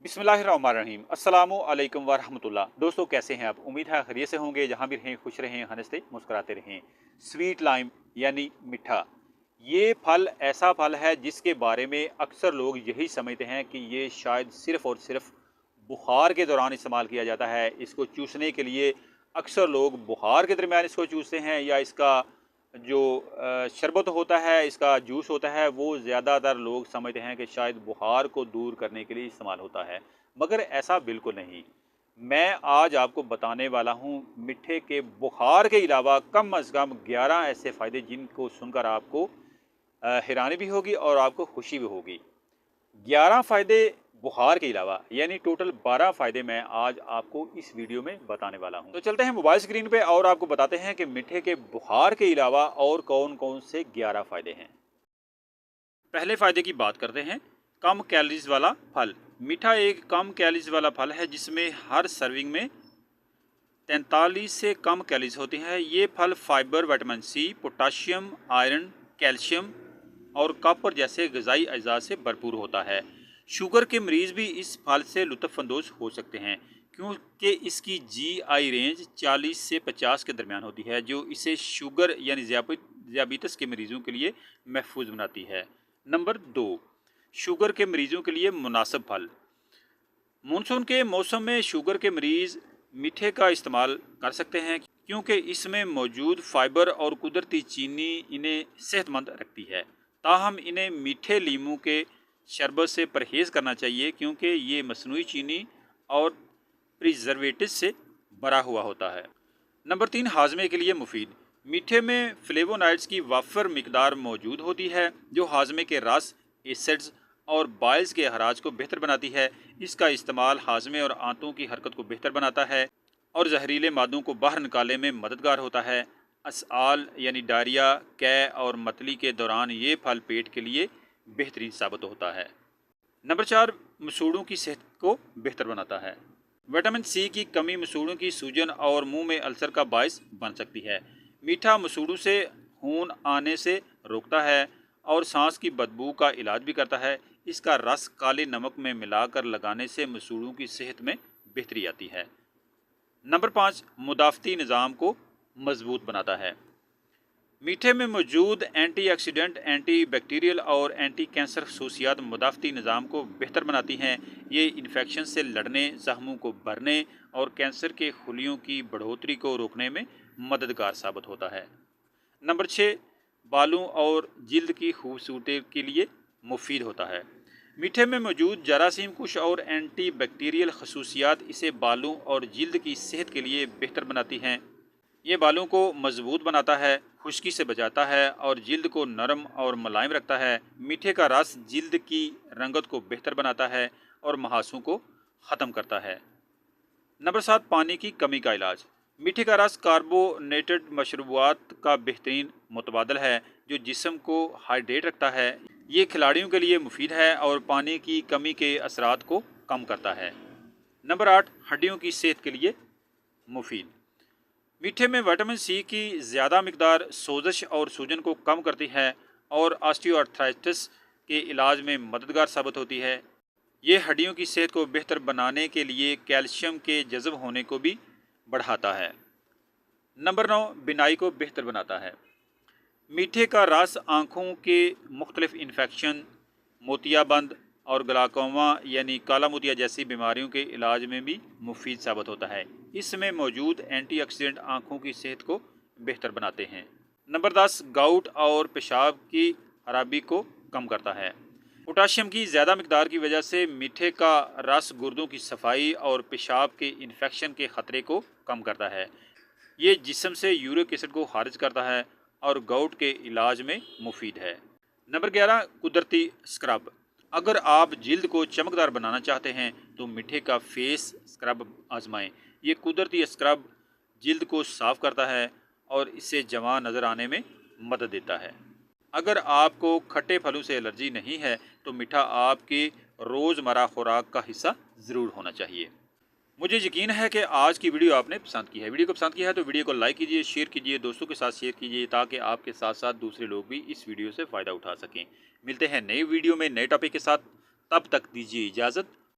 बिस्मिल्लाहिर्रहमानिर्रहीम अस्सलामु अलैकुम वरहमतुल्लाह। दोस्तों कैसे हैं आप? उम्मीद है खैरियत से होंगे। जहाँ भी रहें खुश रहें, हंसते मुस्कुराते रहें। स्वीट लाइम यानी मीठा, ये फल ऐसा फल है जिसके बारे में अक्सर लोग यही समझते हैं कि ये शायद सिर्फ़ और सिर्फ़ बुखार के दौरान इस्तेमाल किया जाता है। इसको चूसने के लिए अक्सर लोग बुखार के दरमियान इसको चूसते हैं, या इसका जो शरबत होता है, इसका जूस होता है, वो ज़्यादातर लोग समझते हैं कि शायद बुखार को दूर करने के लिए इस्तेमाल होता है, मगर ऐसा बिल्कुल नहीं। मैं आज आपको बताने वाला हूँ मिठे के बुखार के अलावा कम अज़ कम 11 ऐसे फ़ायदे जिनको सुनकर आपको हैरानी भी होगी और आपको खुशी भी होगी। 11 फ़ायदे बुखार के अलावा, यानी टोटल 12 फ़ायदे मैं आज आपको इस वीडियो में बताने वाला हूँ। तो चलते हैं मोबाइल स्क्रीन पे और आपको बताते हैं कि मीठे के बुखार के अलावा और कौन-कौन से 11 फ़ायदे हैं। पहले फ़ायदे की बात करते हैं, कम कैलोरीज़ वाला फल। मीठा एक कम कैलोरीज़ वाला फल है जिसमें हर सर्विंग में 43 से कम कैलोरीज़ होती हैं। ये फल fibre, vitamin C, potassium, iron, calcium और कॉपर जैसे ग़िज़ाई अज़ा से भरपूर होता है। शुगर के मरीज़ भी इस फल से लुत्फ़अंदोज़ हो सकते हैं क्योंकि इसकी जीआई रेंज 40 से 50 के दरमियान होती है, जो इसे शुगर यानी ज़ियाबितस के मरीज़ों के लिए महफूज बनाती है। नंबर 2, शुगर के मरीज़ों के लिए मुनासिब फल। मानसून के मौसम में शुगर के मरीज़ मीठे का इस्तेमाल कर सकते हैं क्योंकि इसमें मौजूद फाइबर और कुदरती चीनी इन्हें सेहतमंद रखती है। ताहम इन्हें मीठे लीमू के शरबत से परहेज़ करना चाहिए क्योंकि ये मसनूई चीनी और प्रिजर्वेटिव से भरा हुआ होता है। नंबर 3, हाजमे के लिए मुफीद। मीठे में फ्लेवोनाइड्स की वाफर मिकदार मौजूद होती है जो हाजमे के रस, एसिड्स और बाइल्स के अखराज को बेहतर बनाती है। इसका इस्तेमाल हाजमे और आंतों की हरकत को बेहतर बनाता है और जहरीले मादों को बाहर निकालने में मददगार होता है। असआल यानी डायरिया, कै और मतली के दौरान ये फल पेट के लिए बेहतरीन साबित होता है। नंबर 4, मसूड़ों की सेहत को बेहतर बनाता है। विटामिन सी की कमी मसूड़ों की सूजन और मुंह में अल्सर का बायस बन सकती है। मीठा मसूड़ों से खून आने से रोकता है और सांस की बदबू का इलाज भी करता है। इसका रस काले नमक में मिलाकर लगाने से मसूड़ों की सेहत में बेहतरी आती है। नंबर 5, मुदाफ़ती निज़ाम को मजबूत बनाता है। मीठे में मौजूद एंटीऑक्सीडेंट, एंटी बैक्टीरियल और एंटी कैंसर खसूसियात मुदाफ़ती निज़ाम को बेहतर बनाती हैं। ये इन्फेक्शन से लड़ने, जख्मों को भरने और कैंसर के खुलियों की बढ़ोतरी को रोकने में मददगार साबित होता है। नंबर 6, बालों और जिल्द की खूबसूरती के लिए मुफीद होता है। मीठे में मौजूद जरासीम कुश और एंटी बैक्टीरियल खसूसियात इसे बालों और जिल्द की सेहत के लिए बेहतर बनाती हैं। ये बालों को मजबूत बनाता है, खुश्की से बचाता है और जिल्द को नरम और मुलायम रखता है। मीठे का रस जिल्द की रंगत को बेहतर बनाता है और महासों को ख़त्म करता है। नंबर 7, पानी की कमी का इलाज। मीठे का रस कार्बोनेटेड मशरूबात का बेहतरीन मुतबादल है जो जिस्म को हाइड्रेट रखता है। ये खिलाड़ियों के लिए मुफीद है और पानी की कमी के असरात को कम करता है। नंबर 8, हड्डियों की सेहत के लिए मुफीद। मीठे में विटामिन सी की ज़्यादा मिकदार सोजश और सूजन को कम करती है और ऑस्टियोआर्थराइटिस के इलाज में मददगार साबित होती है। ये हड्डियों की सेहत को बेहतर बनाने के लिए कैल्शियम के जज़ब होने को भी बढ़ाता है। नंबर 9, बिनाई को बेहतर बनाता है। मीठे का रस आँखों के मुख्तलिफ इन्फेक्शन, मोतियाबंद और ग्लाकोमा यानी काला मोतिया जैसी बीमारियों के इलाज में भी मुफीद साबित होता है। इसमें मौजूद एंटीऑक्सीडेंट आँखों की सेहत को बेहतर बनाते हैं। नंबर 10, गाउट और पेशाब की खराबी को कम करता है। पोटाशियम की ज़्यादा मिकदार की वजह से मीठे का रस गुर्दों की सफाई और पेशाब के इन्फेक्शन के ख़तरे को कम करता है। ये जिस्म से यूरिक एसिड को खारिज करता है और गाउट के इलाज में मुफीद है। नंबर 11, कुदरती स्क्रब। अगर आप जिल्द को चमकदार बनाना चाहते हैं तो मीठे का फेस स्क्रब आजमाएं। ये कुदरती स्क्रब जिल्द को साफ़ करता है और इससे जवान नज़र आने में मदद देता है। अगर आपको खट्टे फलों से एलर्जी नहीं है तो मीठा आपकी रोज़मर्रा खुराक का हिस्सा ज़रूर होना चाहिए। मुझे यकीन है कि आज की वीडियो आपने पसंद की है। वीडियो को पसंद किया है तो वीडियो को लाइक कीजिए, शेयर कीजिए, दोस्तों के साथ शेयर कीजिए ताकि आपके साथ साथ दूसरे लोग भी इस वीडियो से फ़ायदा उठा सकें। मिलते हैं नई वीडियो में नए टॉपिक के साथ, तब तक दीजिए इजाज़त।